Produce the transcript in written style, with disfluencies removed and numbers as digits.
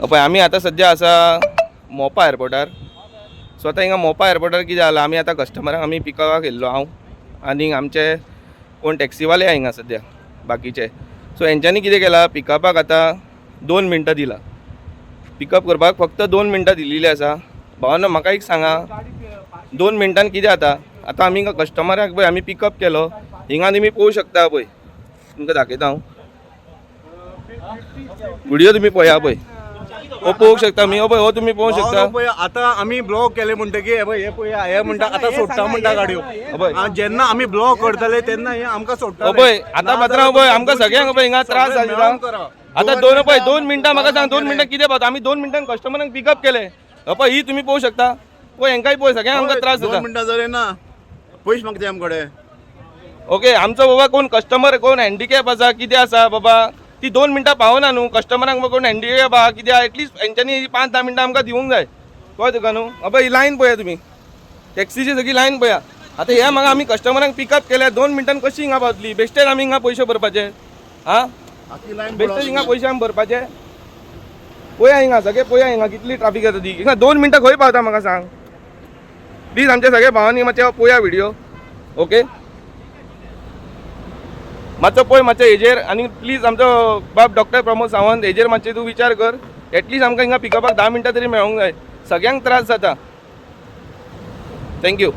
पळय आमी आतां सद्या आसा मोपा एअरपोर्टार. सो आतां हिंगा मोपा एअरपोर्टार कितें जालां, आमी आतां कस्टमरांक आमी पिकअपाक येयल्लो हांव आनी आमचे कोण टॅक्सीवाले आहा हिंगा सद्या बाकीचे. सो हेंच्यांनी कितें केलां, पिकअपाक आतां 2 मिनटां दिलां. पिकअप करपाक फक्त 2 मिनटां दिल्लीं आसा. भावानो म्हाका एक सांगा, 2 मिनटान कितें जाता? आतां आमी हिंगा कस्टमराक पळय आमी पिकअप केलो, हिंगा तुमी पळोवंक शकता पळय, तुमकां दाखयता हांव. व्हिडिओ तुमी पळया पळय, हो पळोवंक शकता मी. हो पळय, हो तुमी पळोवंक शकता. आता आम्ही ब्लॉक केले म्हणटकीर हे पळया, हे म्हणटा आतां सोडटा म्हणटा गाडयो. जेन्ना आमी ब्लॉक करतले तेन्ना हे आमकां सोडटा. पळय आतां पात्रांव पळय, आमकां सगळ्यांक पळय हिंगा त्रास जाता. आतां दोन मिनटां म्हाका सांग, 2 मिनटां कितें पावता? आमी 2 मिनटांक कस्टमरांक पिकअप केले. पळय ही तुमी पळोवंक शकता. पळय हेंकाय पळय, सगळ्यांक आमकां त्रास जाता. 2 मिनटां जाले ना, पयशे मागता आमकडे. ओके, आमचो बाबा कोण कस्टमर कोण हँडिकॅप आसा कितें आसा बाबा, ती 2 मिनटां पावना न्हू. कस्टमरांक कोण हँडिकॅप आहा कितें आहा, एटलीस्ट हेंच्यांनी 5-10 मिनटां आमकां दिवंक जाय. कळ्ळें तुका न्हू? पळय ही लायन पळया तुमी, टॅक्सीची सगळी लायन पळया. आतां हे म्हाका आमी कस्टमरांक पिकअप केल्या 2 मिनटान कशी हिंगा पावतली? बेश्टेच आमी हिंगा पयशे भरपाचे? हां, बेश्टेच हिंगा पयशे आमी भरपाचे? पळया हिंगा सगळे, पळया हिंगा कितली ट्राफीक येता ती. हिंगा 2 मिनटां खंय पावता म्हाका सांग? प्लीज आमच्या सगळ्या भावांनी मातशें पळया व्हिडिओ. ओके, मातसो पळय मातशें हेजेर. आनी प्लीज आमचो बाब डॉक्टर प्रमोद सावंत, हेजेर मातशें तूं विचार कर. एटलीस्ट आमकां हिंगा पिकअपाक 10 मिनटां तरी मेळोंक जाय. सगळ्यांक त्रास जाता. थँक्यू.